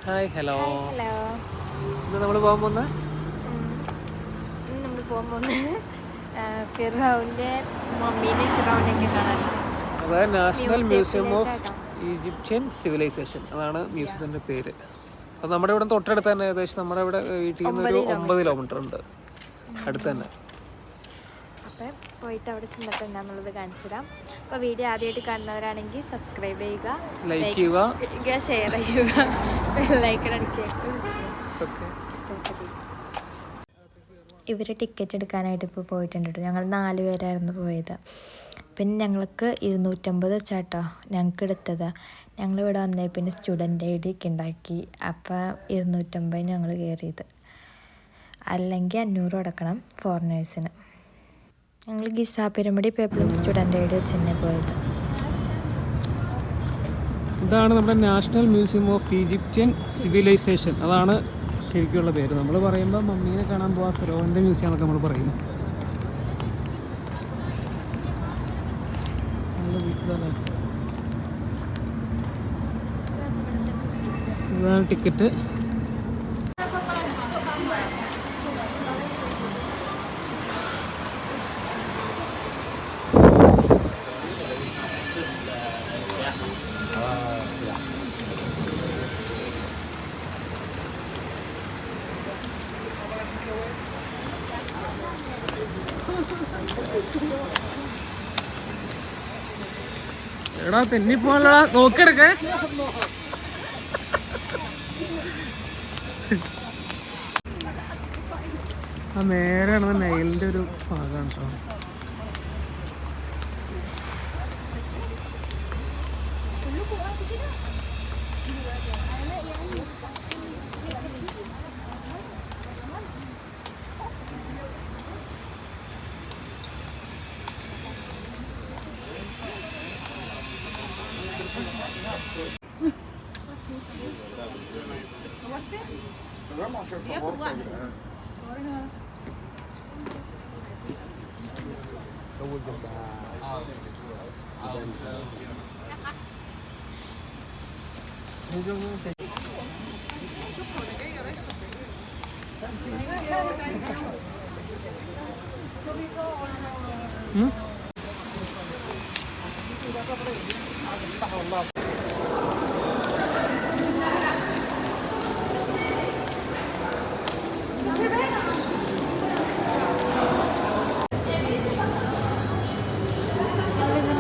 Hi hello. Hello. ഇന്ന് നമ്മൾ പോകാൻ പോകുന്നത് ഫിറൗൻ്റെ മമ്മീനെ ഫിറൗനെയൊക്കെ കാണാൻ അതായത് നാഷണൽ മ്യൂസിയം ഓഫ് മ്യൂസിയത്തിലേക്കാട്ടോ. ഈജിപ്ഷ്യൻ സിവിലൈസേഷൻ, അതാണ് മ്യൂസിയത്തിൻ്റെ പേര്. അപ്പോൾ നമ്മുടെ ഇവിടെ തൊട്ടടുത്ത് തന്നെ, ഏകദേശം നമ്മുടെ ഇവിടെ വീട്ടിൽ നിന്ന് ഒരു 9 കിലോമീറ്റർ ഉണ്ട്, അടുത്ത് തന്നെ. അപ്പം പോയിട്ട് അവിടെ ചെന്നിട്ട് എന്താണെന്നുള്ളത് കാണിച്ചു തരാം. അപ്പോൾ വീഡിയോ ആദ്യമായിട്ട് കാണുന്നവരാണെങ്കിൽ സബ്സ്ക്രൈബ് ചെയ്യുക, ലൈക്ക് ചെയ്യുക, ഷെയർ ചെയ്യുക, ലൈക്ക് അടിക്കുക. ഇവർ ടിക്കറ്റ് എടുക്കാനായിട്ട് ഇപ്പോൾ പോയിട്ടുണ്ട് കേട്ടോ. ഞങ്ങൾ 4 പേരായിരുന്നു പോയത്. പിന്നെ ഞങ്ങൾക്ക് 250 വെച്ചാട്ടോ ഞങ്ങൾക്ക് എടുത്തത്. ഞങ്ങളിവിടെ വന്നേ പിന്നെ സ്റ്റുഡൻ്റ് ഐ ഡി ഒക്കെ ഉണ്ടാക്കി. അപ്പോൾ 250 ഞങ്ങൾ കയറിയത്, അല്ലെങ്കിൽ 500 അടക്കണം ഫോറിനേഴ്സിന്. ഞങ്ങൾ ഗിസ പിരമിഡ് പേപ്പറും സ്റ്റുഡൻ്റ് ഐ ഡി വെച്ച് തന്നെ പോയത്. ഇതാണ് നമ്മുടെ national museum of Egyptian civilisation, അതാണ് ശരിക്കുള്ള പേര്. നമ്മൾ പറയുമ്പോൾ മമ്മീനെ കാണാൻ പോവാ, ഫിറോൻ്റെ മ്യൂസിയം എന്നൊക്കെ നമ്മൾ പറയുന്നു. ഇതാണ് ടിക്കറ്റ്. എടാ തെന്നിപ്പോല നോക്കിയെടുക്കേ. ആ നേരാണ് നൈലിൻ്റെ ഒരു ഭാഗമാണ് കേട്ടോ.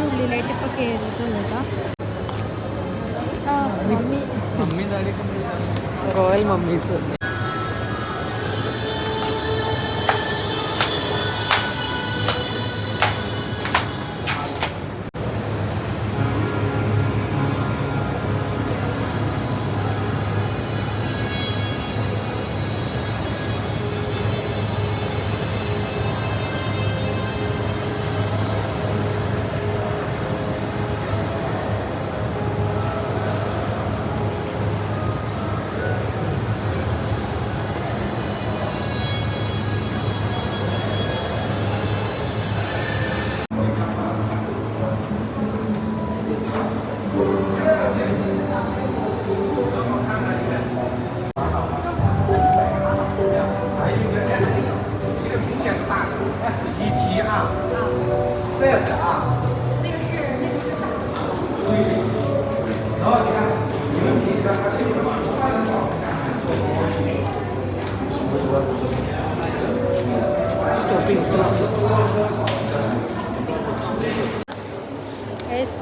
ഉള്ളിലായിട്ട് ഇപ്പോൾ കയറിയിട്ടുള്ളൂ കേട്ടോ. Royal mummies.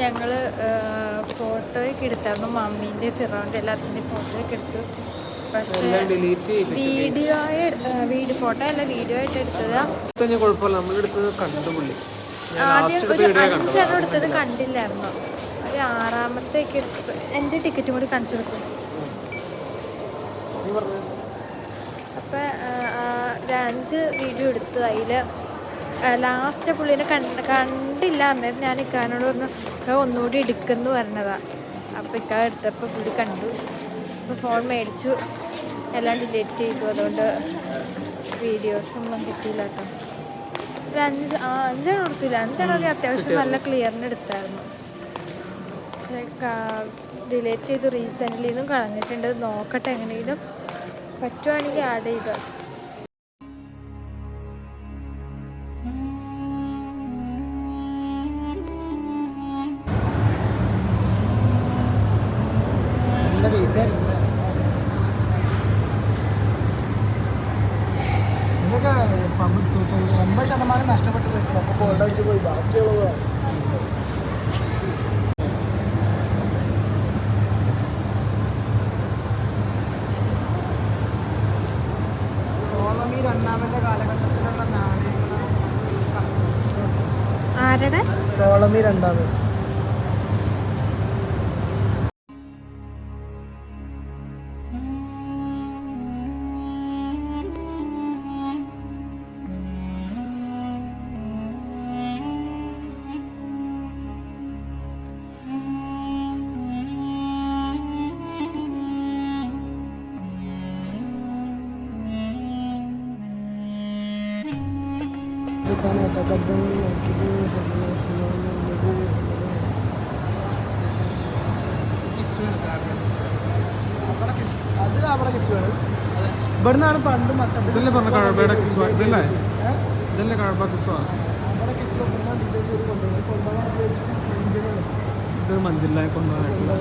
ഞങ്ങൾ ഫോട്ടോയൊക്കെ എടുത്തായിരുന്നു, മമ്മീൻ്റെ ഫിറോൻ്റെ എല്ലാത്തിൻ്റെയും ഫോട്ടോയൊക്കെ എടുത്തു. പക്ഷേ ഫോട്ടോ അല്ല, വീഡിയോ ആയിട്ട് എടുത്തതാ. ആദ്യം ഒരു 5 എടുത്തത് കണ്ടില്ലായിരുന്നു. ഒരു 6-മത്തേക്ക് എടുത്തു. എൻ്റെ ടിക്കറ്റും കൂടി കാണിച്ചു കൊടുക്കും. അപ്പം ഒരു 5 വീഡിയോ എടുത്തു. അതിൽ ലാസ്റ്റ് പുള്ളീനെ കണ്ടില്ല. അന്നേരം ഞാൻ ഇക്കാനോട് പറഞ്ഞു ഒന്നുകൂടി എടുക്കുമെന്ന് പറഞ്ഞതാണ്. അപ്പോൾ ഇക്ക എടുത്തപ്പോൾ പുള്ളി കണ്ടു. അപ്പോൾ ഫോൺ മേടിച്ചു, എല്ലാം ഡിലീറ്റ് ചെയ്തു. അതുകൊണ്ട് വീഡിയോസൊന്നും കിട്ടിയില്ല കേട്ടോ. ഒരു 5 കൊടുത്തില്ല. 5 അത്യാവശ്യം നല്ല ക്ലിയറിന് എടുത്തായിരുന്നു. പക്ഷേ ഡിലേറ്റ് ചെയ്ത് റീസെൻ്റ്ലി ഇതും കളഞ്ഞിട്ടുണ്ട്. നോക്കട്ടെ എങ്ങനെയെങ്കിലും പറ്റുവാണെങ്കിൽ ആഡ് ചെയ്ത്. ഇതൊക്കെ 80% നഷ്ടപ്പെട്ടു പോയിട്ടുണ്ട്. അപ്പോൾ ഗോൾഡ് അടിച്ച് പോയി ബാക്കിയുള്ളത് ടോളമി രണ്ടാമത്തെ കാലഘട്ടത്തിലുള്ള നാണയങ്ങളാണ്. ആരുടെ? ടോളമി രണ്ടാമത്. അത് അവിടെ കിസ്വാണ്. ഇവിടുന്നാണ് പണ്ട് ഇതല്ലേ പറഞ്ഞ കഴബയുടെ കിസ്വ, ഇതല്ലേ ഇതല്ലേ കഴബ കിസ്വ. അവിടെ കിസ്വ ഇവിടുന്നാണ് ഡിസൈൻ ചെയ്ത് കൊണ്ടുപോകുന്നത്. കൊണ്ടുപോകാൻ ഉപയോഗിച്ചിട്ട് ഇത് മഞ്ചിലായി കൊണ്ടുപോകാനായിട്ടുള്ള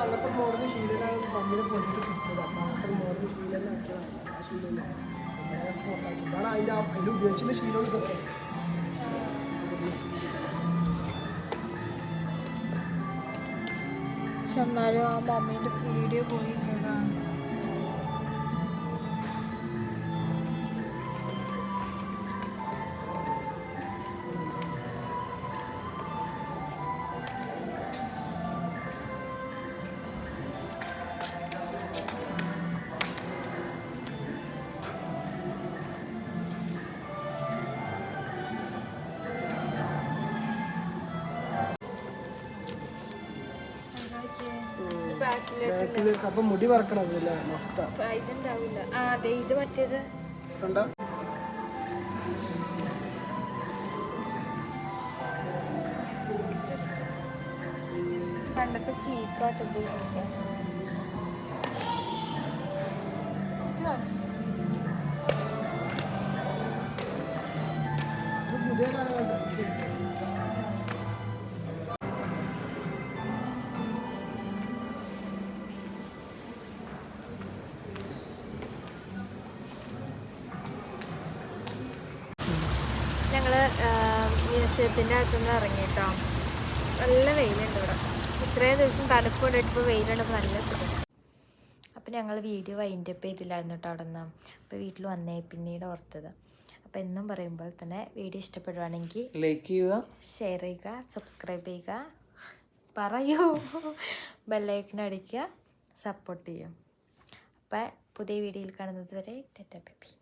അങ്ങനത്തെ മോഡൽ ശീലനാണ് മമ്മിനെ പൊട്ടിട്ട് കിട്ടുന്നത്. അപ്പം അങ്ങനത്തെ മോഡൽ ശീലനാക്കിയതാണ്. ആ ശീലമില്ല ഇതാണ് അതിൽ ഉപയോഗിച്ചിരുന്ന ശീലം ഇതൊക്കെ. പക്ഷെ എന്നാലും ആ മമ്മീൻ്റെ വീഡിയോ പോയി ബാക്കിലേക്ക് അപ്പം മുടി പറക്കണതല്ല മഫ്ത ഇതുണ്ടാവില്ല. ആ അതെ, ഇത് മറ്റേത് കണ്ട പണ്ടത്തെ ചീക്കാട്ടത്. പുതിയ കാലഘട്ടം. ഞങ്ങൾ മ്യൂസിയത്തിൻ്റെ അകത്തുനിന്ന് ഇറങ്ങിയിട്ടോ. നല്ല വെയിലുണ്ട് ഇവിടെ. ഇത്രയും ദിവസം തണുപ്പ് കൊണ്ടിട്ട് ഇപ്പോൾ വെയിലുണ്ടപ്പോൾ നല്ല സുഖം. അപ്പോൾ ഞങ്ങൾ വീഡിയോ വൈൻഡപ്പ് ചെയ്തില്ലായിരുന്നു കേട്ടോ അവിടെ നിന്ന്. അപ്പോൾ വീട്ടിൽ വന്നേ പിന്നീട് ഓർത്തത്. അപ്പോൾ എന്നും പറയുമ്പോൾ തന്നെ വീഡിയോ ഇഷ്ടപ്പെടുവാണെങ്കിൽ ലൈക്ക് ചെയ്യുക, ഷെയർ ചെയ്യുക, സബ്സ്ക്രൈബ് ചെയ്യുക, പറയൂ, ബെല്ലൈക്കൺ അടിക്കുക, സപ്പോർട്ട് ചെയ്യും. അപ്പോൾ പുതിയ വീഡിയോയിൽ കാണുന്നത് വരെ ടാറ്റാ ബൈ ബൈ.